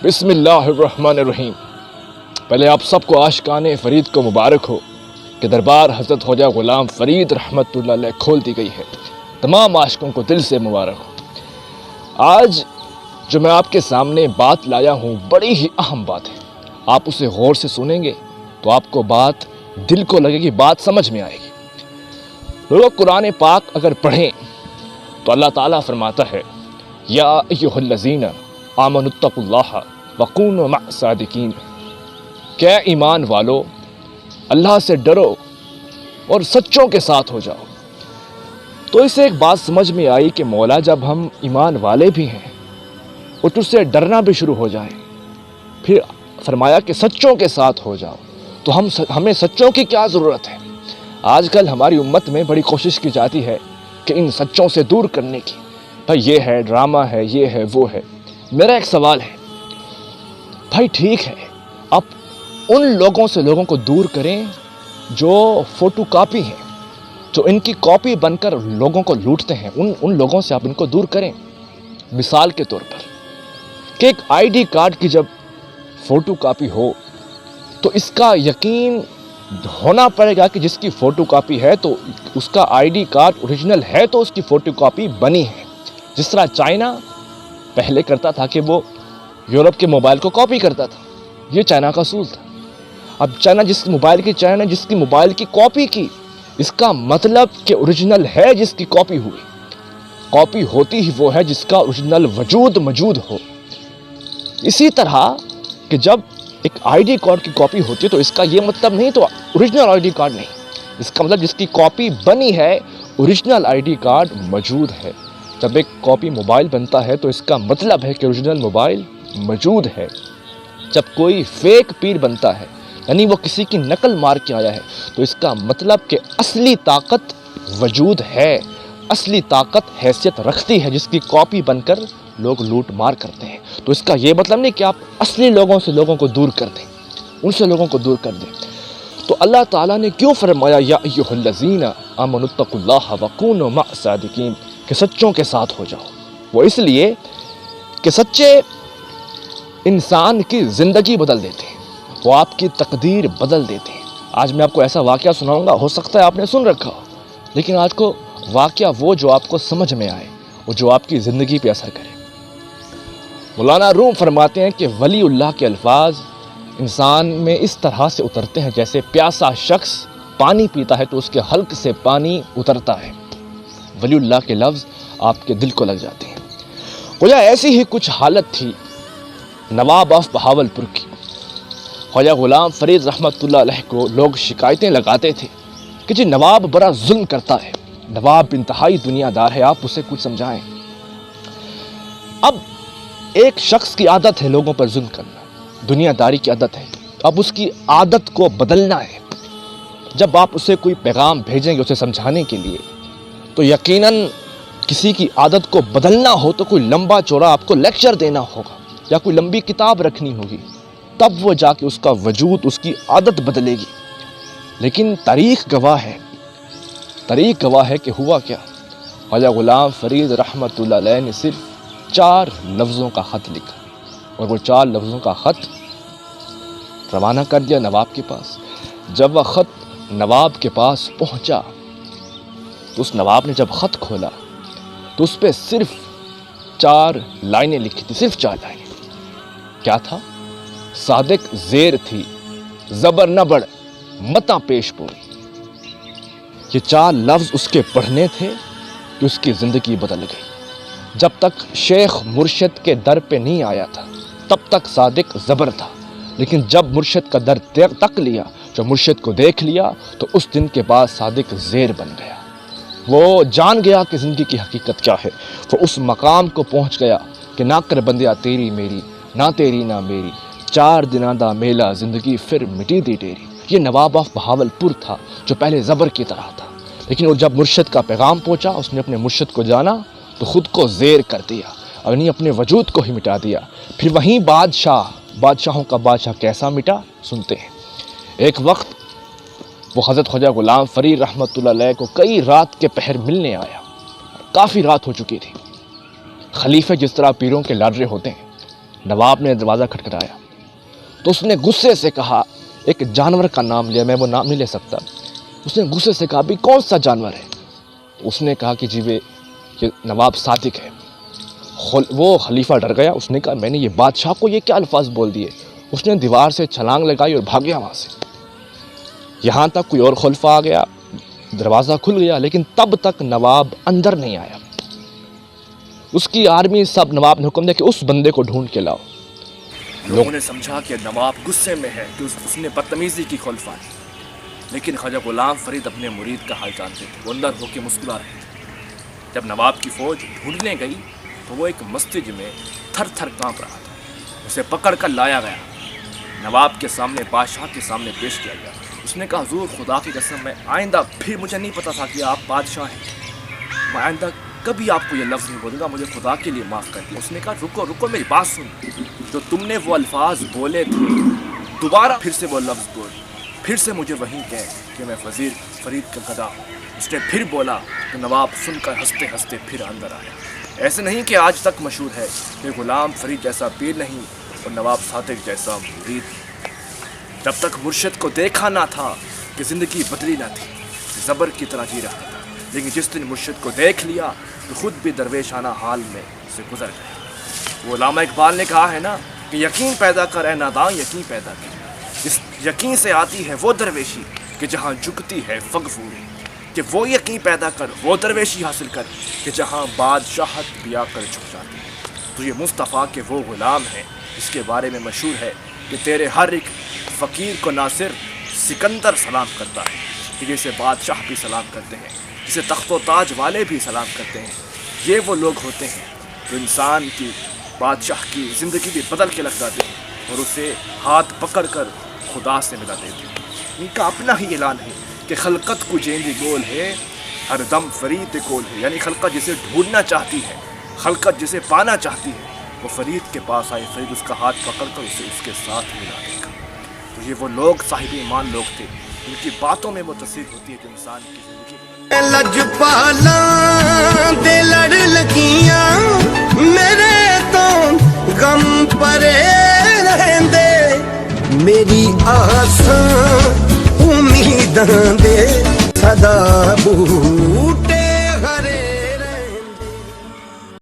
بسم اللہ الرحمن الرحیم۔ پہلے آپ سب کو عاشقان فرید کو مبارک ہو کہ دربار حضرت خواجہ غلام فرید رحمۃ اللہ علیہ کھول دی گئی ہے۔ تمام عاشقوں کو دل سے مبارک ہو۔ آج جو میں آپ کے سامنے بات لایا ہوں بڑی ہی اہم بات ہے۔ آپ اسے غور سے سنیں گے تو آپ کو بات دل کو لگے گی، بات سمجھ میں آئے گی۔ لوگ قرآن پاک اگر پڑھیں تو اللہ تعالیٰ فرماتا ہے یا ایھا الذین آمنوا اتقوا اللہ وکونوا مع الصادقین، کہ ایمان والو اللہ سے ڈرو اور سچوں کے ساتھ ہو جاؤ۔ تو اس سے ایک بات سمجھ میں آئی کہ مولا جب ہم ایمان والے بھی ہیں اور تجھ سے ڈرنا بھی شروع ہو جائے، پھر فرمایا کہ سچوں کے ساتھ ہو جاؤ، تو ہمیں سچوں کی کیا ضرورت ہے؟ آج کل ہماری امت میں بڑی کوشش کی جاتی ہے کہ ان سچوں سے دور کرنے کی، بھائی یہ ہے ڈرامہ ہے، یہ ہے وہ ہے۔ میرا ایک سوال ہے، بھائی ٹھیک ہے آپ ان لوگوں سے لوگوں کو دور کریں جو فوٹو کاپی ہیں، جو ان کی کاپی بن کر لوگوں کو لوٹتے ہیں، ان لوگوں سے آپ ان کو دور کریں۔ مثال کے طور پر کہ ایک آئی ڈی کارڈ کی جب فوٹو کاپی ہو تو اس کا یقین ہونا پڑے گا کہ جس کی فوٹو کاپی ہے تو اس کا آئی ڈی کارڈ اوریجنل ہے، تو اس کی فوٹو کاپی بنی ہے۔ جس طرح چائنا پہلے کرتا تھا کہ وہ یورپ کے موبائل کو کاپی کرتا تھا، یہ چائنا کا اصول تھا۔ اب چائنا جس کی موبائل کی کاپی کی، اس کا مطلب کہ اوریجنل ہے جس کی کاپی ہوئی۔ کاپی ہوتی ہی وہ ہے جس کا اوریجنل وجود موجود ہو۔ اسی طرح کہ جب ایک آئی ڈی کارڈ کی کاپی ہوتی ہے تو اس کا یہ مطلب نہیں تو اوریجنل آئی ڈی کارڈ نہیں، اس کا مطلب جس کی کاپی بنی ہے اوریجنل آئی ڈی کارڈ موجود ہے۔ جب ایک کاپی موبائل بنتا ہے تو اس کا مطلب ہے کہ اوریجنل موبائل موجود ہے۔ جب کوئی فیک پیر بنتا ہے یعنی وہ کسی کی نقل مار کے آیا ہے تو اس کا مطلب کہ اصلی طاقت وجود ہے، اصلی طاقت حیثیت رکھتی ہے جس کی کاپی بن کر لوگ لوٹ مار کرتے ہیں۔ تو اس کا یہ مطلب نہیں کہ آپ اصلی لوگوں سے لوگوں کو دور کر دیں، ان سے لوگوں کو دور کر دیں۔ تو اللہ تعالیٰ نے کیوں فرمایا یا ایھا الذین آمنوا اتقوا اللہ وکونوا مع الصادقین کہ سچوں کے ساتھ ہو جاؤ؟ وہ اس لیے کہ سچے انسان کی زندگی بدل دیتے ہیں، وہ آپ کی تقدیر بدل دیتے ہیں۔ آج میں آپ کو ایسا واقعہ سناؤں گا، ہو سکتا ہے آپ نے سن رکھا ہو، لیکن آج کو واقعہ وہ جو آپ کو سمجھ میں آئے، وہ جو آپ کی زندگی پہ اثر کرے۔ مولانا روم فرماتے ہیں کہ ولی اللہ کے الفاظ انسان میں اس طرح سے اترتے ہیں جیسے پیاسا شخص پانی پیتا ہے تو اس کے حلق سے پانی اترتا ہے۔ ولی اللہ کے لفظ آپ کے دل کو لگ جاتے ہیں۔ گویا ایسی ہی کچھ حالت تھی نواب آف بہاولپور کی۔ خواجہ غلام فرید رحمۃ اللہ علیہ کو لوگ شکایتیں لگاتے تھے کہ جی نواب بڑا ظلم کرتا ہے، نواب انتہائی دنیا دار ہے، آپ اسے کچھ سمجھائیں۔ اب ایک شخص کی عادت ہے لوگوں پر ظلم کرنا، دنیا داری کی عادت ہے، اب اس کی عادت کو بدلنا ہے۔ جب آپ اسے کوئی پیغام بھیجیں گے اسے سمجھانے کے لیے تو یقیناً کسی کی عادت کو بدلنا ہو تو کوئی لمبا چوڑا آپ کو لیکچر دینا ہوگا یا کوئی لمبی کتاب رکھنی ہوگی، تب وہ جا کے اس کا وجود، اس کی عادت بدلے گی۔ لیکن تاریخ گواہ ہے کہ ہوا کیا؟ خواجہ غلام فرید رحمۃ اللہ علیہ نے صرف 4 لفظوں کا خط لکھا اور وہ 4 لفظوں کا خط روانہ کر دیا نواب کے پاس۔ جب وہ خط نواب کے پاس پہنچا تو اس نواب نے جب خط کھولا تو اس پہ صرف 4 لائنیں لکھی تھی، صرف 4 لائنیں۔ کیا تھا؟ صادق زیر تھی زبر نہ بڑھ متاں پیش پوری۔ یہ 4 لفظ اس کے پڑھنے تھے کہ اس کی زندگی بدل گئی۔ جب تک شیخ مرشد کے در پہ نہیں آیا تھا تب تک صادق زبر تھا، لیکن جب مرشد کا در تک لیا، جب مرشد کو دیکھ لیا تو اس دن کے بعد صادق زیر بن گیا۔ وہ جان گیا کہ زندگی کی حقیقت کیا ہے۔ وہ اس مقام کو پہنچ گیا کہ نہ کر بندیا تیری میری، نہ تیری نہ میری، 4 دناں دا میلہ زندگی پھر مٹی دی ڈیری۔ یہ نواب آف بہاولپور تھا جو پہلے زبر کی طرح تھا، لیکن وہ جب مرشد کا پیغام پہنچا، اس نے اپنے مرشد کو جانا تو خود کو زیر کر دیا اور نہیں اپنے وجود کو ہی مٹا دیا۔ پھر وہیں بادشاہوں کا بادشاہ کیسا مٹا سنتے ہیں۔ ایک وقت وہ حضرت خواجہ غلام فرید رحمۃ اللہ علیہ کو کئی رات کے پہر ملنے آیا، کافی رات ہو چکی تھی۔ خلیفے جس طرح پیروں کے لاڈلے ہوتے ہیں، نواب نے دروازہ کھٹکھٹایا تو اس نے غصے سے کہا، ایک جانور کا نام لیا، میں وہ نام نہیں لے سکتا، اس نے غصے سے کہا بھی کون سا جانور ہے؟ اس نے کہا کہ جی یہ نواب صادق ہے۔ وہ خلیفہ ڈر گیا، اس نے کہا میں نے یہ بادشاہ کو یہ کیا الفاظ بول دیے؟ اس نے دیوار سے چھلانگ لگائی اور بھاگ گیا وہاں سے۔ یہاں تک کوئی اور خلیفہ آ گیا، دروازہ کھل گیا، لیکن تب تک نواب اندر نہیں آیا۔ اس کی آرمی سب نواب نے حکم دیا کہ اس بندے کو ڈھونڈ کے لاؤ۔ لوگوں نے سمجھا کہ نواب غصے میں ہے کہ اس نے بدتمیزی کی خلفا ہے، لیکن خواجہ غلام فرید اپنے مرید کا حال جانتے تھے، وہ اندر ہو کے مسکرا رہے تھے۔ جب نواب کی فوج ڈھونڈنے گئی تو وہ ایک مسجد میں تھر تھر کانپ رہا تھا، اسے پکڑ کر لایا گیا، نواب کے سامنے، بادشاہ کے سامنے پیش کیا گیا۔ اس نے کہا حضور خدا کی قسم میں آئندہ پھر مجھے نہیں پتا تھا کہ آپ بادشاہ ہیں، میں آئندہ کبھی آپ کو یہ لفظ نہیں بولوں گا، مجھے خدا کے لیے معاف کر دیا۔ اس نے کہا رکو میری بات سن، جو تم نے وہ الفاظ بولے تھے دوبارہ پھر سے وہ لفظ بول، پھر سے مجھے وہیں کہے کہ میں وزیر فرید کا گدا ہوں۔ اس نے پھر بولا تو نواب سن کر ہنستے ہنستے پھر اندر آیا۔ ایسے نہیں کہ آج تک مشہور ہے کہ غلام فرید جیسا پیر نہیں اور نواب صادق جیسا مرید۔ جب تک مرشد کو دیکھا نہ تھا کہ زندگی بدلی نہ تھی، زبر کی طرح جی رہا تھا، لیکن جس دن مرشد کو دیکھ لیا تو خود بھی درویشانہ حال میں سے گزر گئے۔ وہ علامہ اقبال نے کہا ہے نا کہ یقین پیدا کر اے ناداں یقین پیدا کر، اس یقین سے آتی ہے وہ درویشی کہ جہاں جھکتی ہے فغفوری، کہ وہ یقین پیدا کر، وہ درویشی حاصل کر کہ جہاں بادشاہت بھی آ کر جھک جاتی ہے۔ تو یہ مصطفیٰ کے وہ غلام ہیں اس کے بارے میں مشہور ہے کہ تیرے ہر ایک فقیر کو نہ صرف سکندر سلام کرتا ہے کہ جسے بادشاہ بھی سلام کرتے ہیں، جسے تخت و تاج والے بھی سلام کرتے ہیں۔ یہ وہ لوگ ہوتے ہیں جو انسان کی، بادشاہ کی زندگی بھی بدل کے لگ جاتے ہیں اور اسے ہاتھ پکڑ کر خدا سے ملا دیتے ہیں۔ ان کا اپنا ہی اعلان ہے کہ خلقت کو جیندی گول ہے، ہر دم فرید کول ہے، یعنی خلقت جسے ڈھونڈنا چاہتی ہے، خلقت جسے پانا چاہتی ہے، وہ فرید کے پاس آئے، فرید اس کا ہاتھ پکڑ کر اسے اس کے ساتھ ملا دے گا۔ تو یہ وہ لوگ صاحب ایمان لوگ تھے، ان کی باتوں میں وہ تصدیق ہوتی ہے کہ انسان کی زندگی لجپالاں دے لڑ لگیاں میرے تو غم پرے رہندے، میری آساں امیداں دے صدا بوٹے